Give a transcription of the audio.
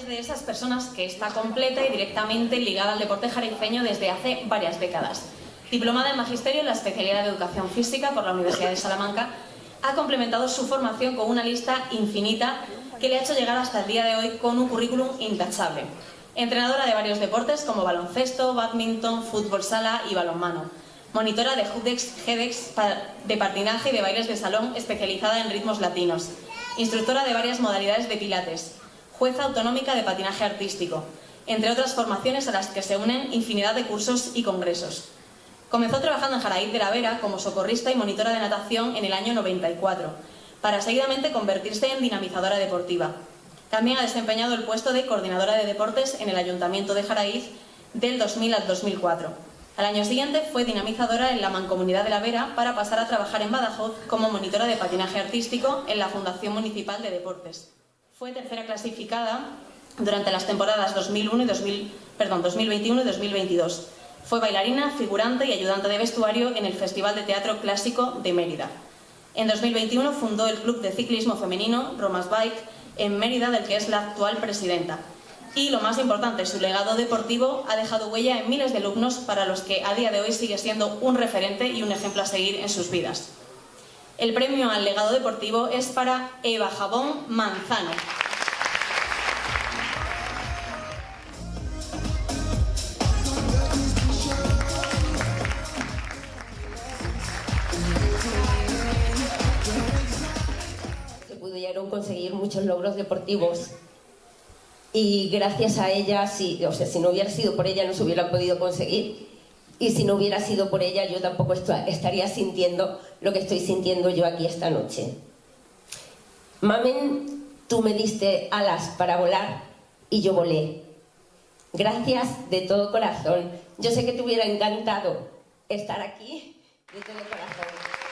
es de esas personas que está completa y directamente ligada al deporte jaripeo desde hace varias décadas. Diplomada en Magisterio en la especialidad de Educación Física por la Universidad de Salamanca, ha complementado su formación con una lista infinita que le ha hecho llegar hasta el día de hoy con un currículum intachable. Entrenadora de varios deportes como baloncesto, bádminton, fútbol sala y balonmano. Monitora de JEDEX de patinaje y de bailes de salón especializada en ritmos latinos. Instructora de varias modalidades de pilates. Jueza autonómica de patinaje artístico, entre otras formaciones a las que se unen infinidad de cursos y congresos. Comenzó trabajando en Jaraíz de la Vera como socorrista y monitora de natación en el año 94, para seguidamente convertirse en dinamizadora deportiva. También ha desempeñado el puesto de coordinadora de deportes en el Ayuntamiento de Jaraíz del 2000 al 2004. Al año siguiente fue dinamizadora en la Mancomunidad de la Vera para pasar a trabajar en Badajoz como monitora de patinaje artístico en la Fundación Municipal de Deportes. Fue tercera clasificada durante las temporadas 2021 y 2022. Fue bailarina, figurante y ayudante de vestuario en el Festival de Teatro Clásico de Mérida. En 2021 fundó el Club de Ciclismo Femenino Romas Bike en Mérida, del que es la actual presidenta. Y lo más importante, su legado deportivo ha dejado huella en miles de alumnos para los que a día de hoy sigue siendo un referente y un ejemplo a seguir en sus vidas. El premio al legado deportivo es para Eva Jabón Manzano. Se pudieron conseguir muchos logros deportivos y gracias a ella, si no hubiera sido por ella no se hubieran podido conseguir. Y si no hubiera sido por ella, yo tampoco estaría sintiendo lo que estoy sintiendo yo aquí esta noche. Mamen, tú me diste alas para volar y yo volé. Gracias de todo corazón. Yo sé que te hubiera encantado estar aquí de todo corazón.